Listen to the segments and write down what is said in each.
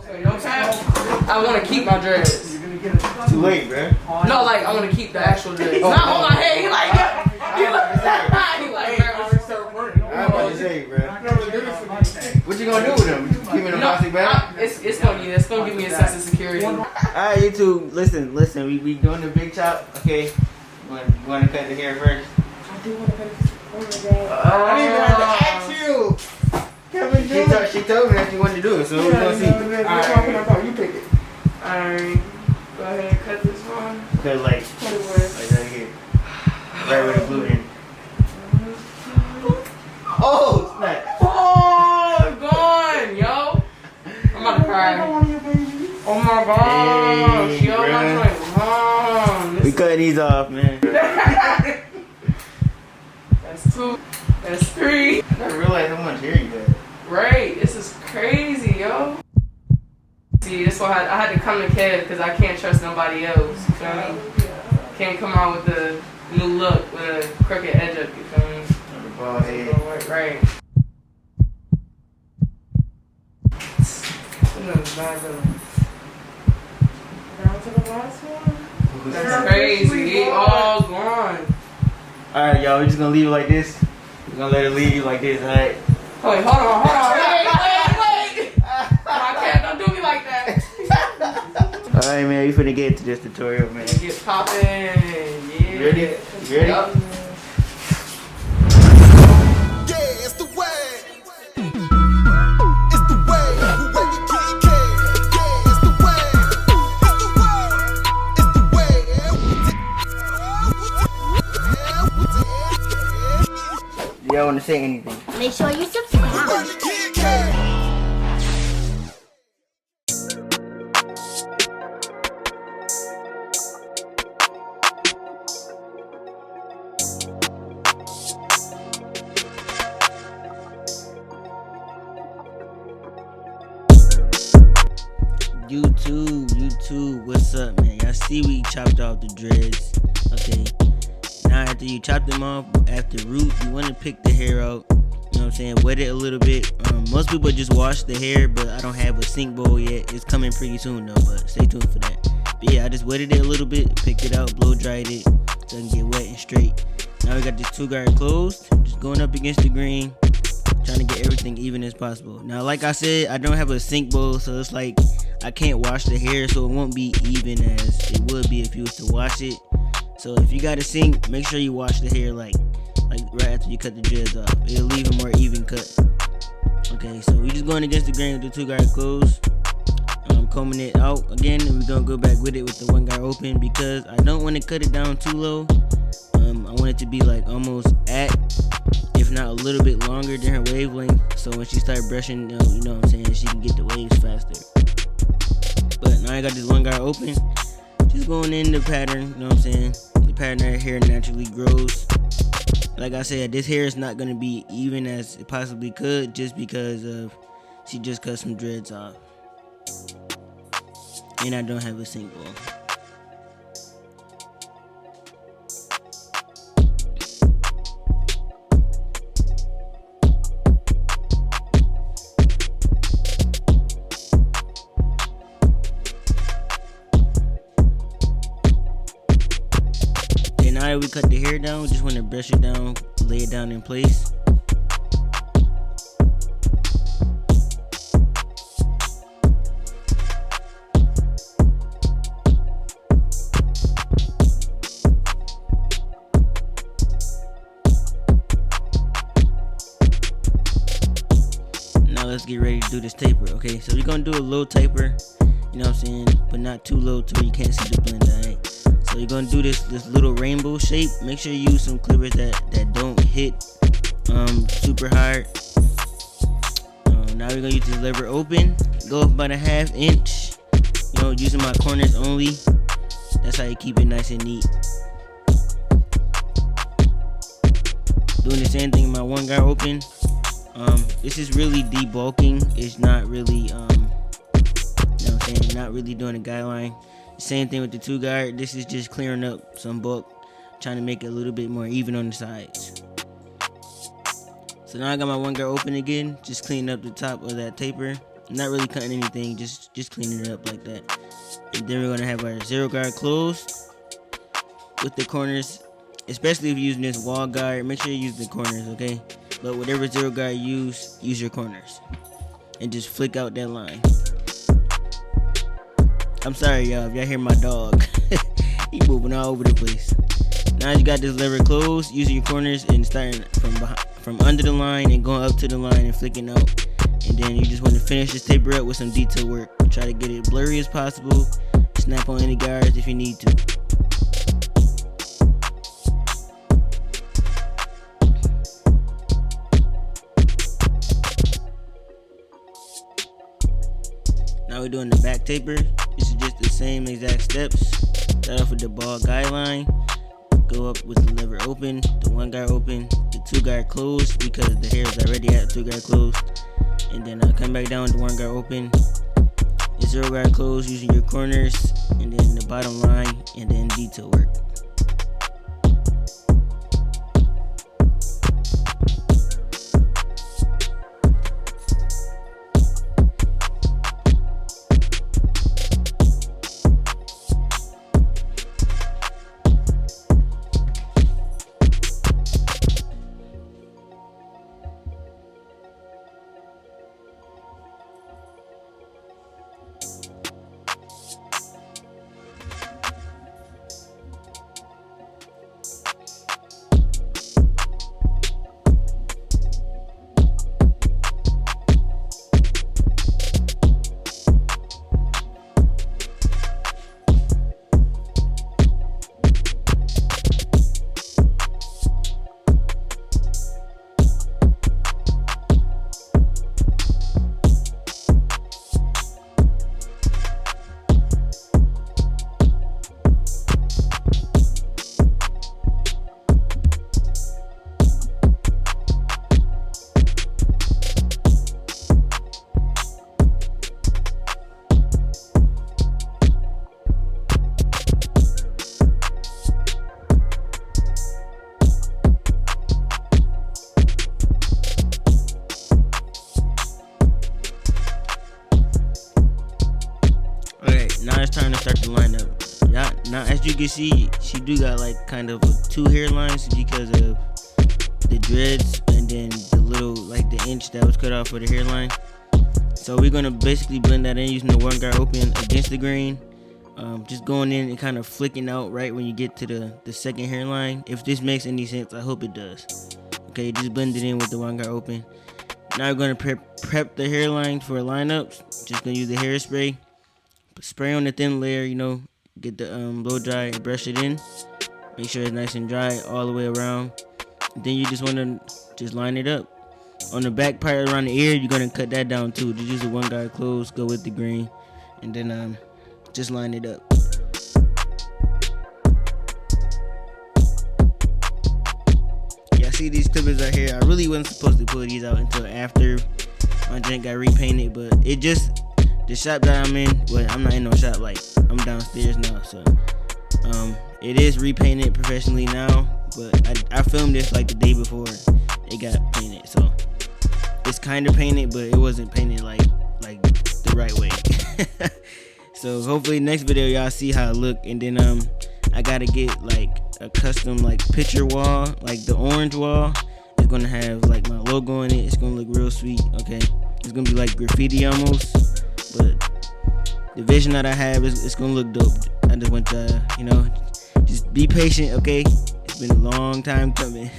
You know what I'm saying? I want to keep my dreads. Too late, bro. No, like I want to keep the actual dreads. Not on my head. He like, I'm about to say, bro. What you gonna do with them? Keeping them plastic bag? It's gonna give me a sense of security. Alright, YouTube, listen. We doing the big chop. Okay, you wanna cut the hair first? I do want to cut it. Oh my god. I didn't even have to ask you. She told me that you wanted to do it, so we're gonna see. Alright, you pick it. Alright, go ahead and cut this one. Cause like right here, right where the glue in. Oh snap! Oh, gone, yo. I'm about to cry. Oh my gosh, hey, yo, my joint. We cutting these off, man. That's 2. That's 3. I never realized how much hair you got. Right, this is crazy, yo. See, this one I had to come to Kev because I can't trust nobody else. You feel me? Can't come out with the new look with a crooked edge up. You feel me? Bald head. Right. Down to the last one. That's crazy. They all gone. Alright, y'all, we're just gonna leave it like this. We're gonna let it leave like this, alright? Wait, hold on. Wait. I can't, don't do me like that. Alright, man, we finna get into this tutorial, man. Get poppin', yeah. You ready? You ready? Yep. Yeah, it's the way. It's the way. Wavykid. Yeah, it's the way. It's the way. It's the way. Do y'all wanna say anything? Make sure you subscribe. YouTube, what's up, man? Y'all see we chopped off the dreads. Okay. Now after you chop them off, after root, you want to pick the hair out. You know what I'm saying? Wet it a little bit. Most people just wash the hair, but I don't have a sink bowl yet. It's coming pretty soon though, but stay tuned for that. But yeah, I just wetted it a little bit, picked it out, blow dried it, so it can get wet and straight. Now we got this 2-guard closed, just going up against the grain, trying to get everything even as possible. Now, like I said, I don't have a sink bowl, so it's like I can't wash the hair, so it won't be even as it would be if you was to wash it. So if you got a sink, make sure you wash the hair like right after you cut the dreads off. It'll leave a more even cut. Okay, so we just going against the grain with the 2-guard closed. Combing it out again, and we're gonna go back with it with the 1-guard open because I don't want to cut it down too low. I want it to be like almost at, if not a little bit longer than her wavelength, so when she start brushing, you know what I'm saying, she can get the waves faster. But now I got this 1-guard open, just going in the pattern, you know what I'm saying, the pattern her hair naturally grows. Like I said, this hair is not going to be even as it possibly could just because of she just cut some dreads off. And I don't have a sink bowl. Okay, now that we cut the hair down, we just want to brush it down, lay it down in place. Let's get ready to do this taper. Okay, so we're gonna do a low taper, you know what I'm saying, but not too low to where you can't see the blend. Alright, so you're gonna do this little rainbow shape. Make sure you use some clippers that don't hit super hard. Now we're gonna use this lever open, go up about a 1/2 inch, you know, using my corners only. That's how you keep it nice and neat. Doing the same thing in my 1-guard open. This is really debulking. It's not really, you know what I'm saying, not really doing a guideline. Same thing with the 2-guard. This is just clearing up some bulk, trying to make it a little bit more even on the sides. So now I got my 1-guard open again, just cleaning up the top of that taper. Not really cutting anything, just cleaning it up like that. And then we're gonna have our zero guard closed with the corners. Especially if you're using this wall guard, make sure you use the corners, okay? But whatever zero guard you use your corners. And just flick out that line. I'm sorry, y'all, if y'all hear my dog. He moving all over the place. Now you got this lever closed, using your corners and starting from under the line and going up to the line and flicking out. And then you just want to finish this taper up with some detail work. Try to get it blurry as possible. Snap on any guards if you need to. Now we're doing the back taper. This is just the same exact steps. Start off with the ball guideline. Go up with the lever open, the one guard open, the two guard closed because the hair is already at two guard closed. And then come back down with the one guard open, the zero guard closed using your corners, and then the bottom line, and then detail work. Now it's time to start the lineup. Now as you can see, she do got like kind of two hairlines because of the dreads and then the little like the inch that was cut off for the hairline. So we're gonna basically blend that in using the one guard open against the grain. Just going in and kind of flicking out right when you get to the second hairline. If this makes any sense, I hope it does. Okay, just blend it in with the one guard open. Now we're gonna prep the hairline for lineups. Just gonna use the hairspray. Spray on the thin layer, you know, get the blow dry and brush it in. Make sure it's nice and dry all the way around. Then you just want to just line it up. On the back part around the ear, you're going to cut that down too. Just use the one guard close, go with the green, and then just line it up. Yeah, see these clippers right here. I really wasn't supposed to pull these out until after my jank got repainted, but it just... The shop that I'm in, well, I'm not in no shop, like, I'm downstairs now, so, it is repainted professionally now, but I filmed this, like, the day before it got painted, so, it's kind of painted, but it wasn't painted, like the right way. So, hopefully, next video, y'all see how it look, and then, I gotta get, like, a custom, like, picture wall, like, the orange wall. It's gonna have, like, my logo in it. It's gonna look real sweet, okay? It's gonna be, like, graffiti almost. But the vision that I have is gonna look dope. I just want to, you know, just be patient, okay? It's been a long time coming.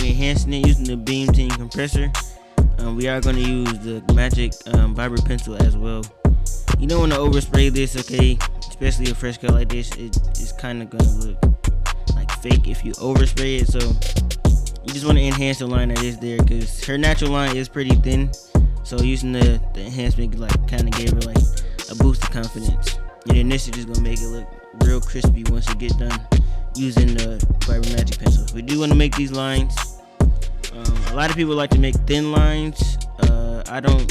we enhancing it using the Beam Team compressor. We are going to use the Magic Vibra pencil as well. You don't want to overspray this, okay? Especially a fresh cut like this, it's kind of going to look like fake if you overspray it. So you just want to enhance the line that is there, because her natural line is pretty thin. So using the enhancement like kind of gave her like a boost of confidence. And then this is just gonna make it look real crispy once you get done using the Vibra Magic pencil. We do want to make these lines. A lot of people like to make thin lines. I don't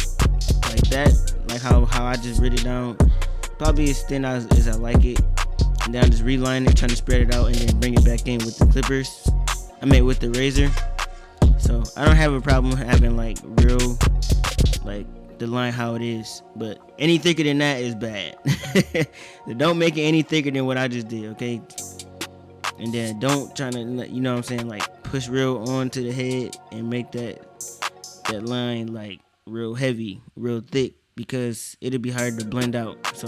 like that, like how I just writ it down. Probably as thin as I like it. And then I just reline it, trying to spread it out, and then bring it back in with the clippers. I mean with the razor. So I don't have a problem having like real, like the line how it is, but any thicker than that is bad. Don't make it any thicker than what I just did, okay? And then don't try to, you know what I'm saying, like push real onto the head and make that line like real heavy, real thick, because it'll be hard to blend out. So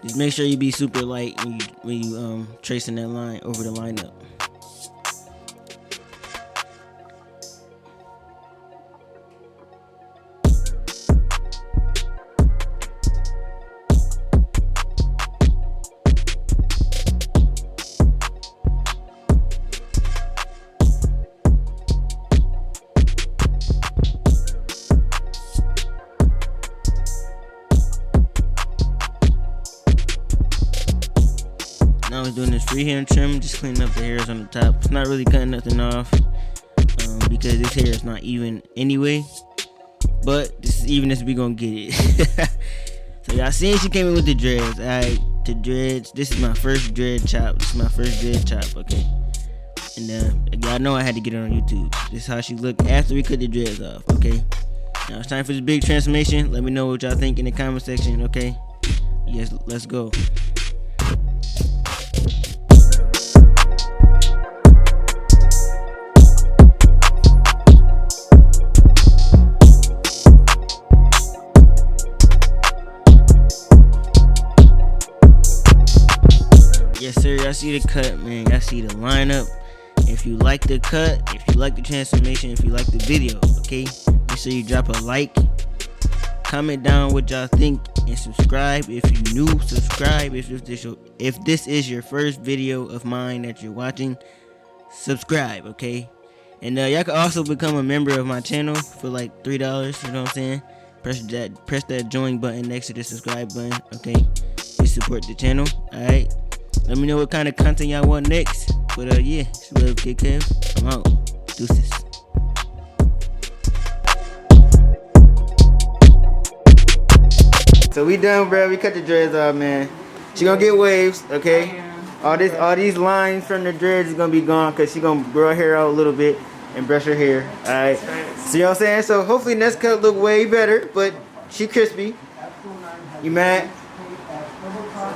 just make sure you be super light when you tracing that line over the lineup. Now I was doing this freehand trim, just cleaning up the hairs on the top. It's not really cutting nothing off because this hair is not even anyway. But this is even as we gonna get it. So y'all seen she came in with the dreads. Alright, the dreads. This is my first dread chop. Okay. And y'all know I had to get it on YouTube. This is how she looked after we cut the dreads off. Okay. Now it's time for this big transformation. Let me know what y'all think in the comment section. Okay. Yes, let's go. Yes sir, y'all see the cut, man. Y'all see the lineup. If you like the cut, if you like the transformation, if you like the video, okay, make sure you drop a like, comment down what y'all think, and subscribe if you new. Subscribe if this is your first video of mine that you're watching. Subscribe, okay? And y'all can also become a member of my channel for like $3. You know what I'm saying? Press that join button next to the subscribe button, okay? To support the channel. All right. Let me know what kind of content y'all want next. But yeah, it's Wavykid Kev. I'm out. Deuces. So we done, bro. We cut the dreads off, man. She gonna get waves, okay? All these lines from the dreads is gonna be gone because she gonna grow her hair out a little bit and brush her hair. All right. See what I'm saying? So hopefully next cut look way better, but she crispy. You mad?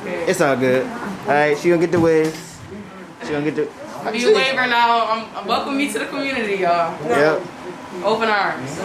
It's all good. Alright, she gonna get the waves. She gonna get the. Be a waiver now. Welcome me to the community, y'all. Yep. Open arms.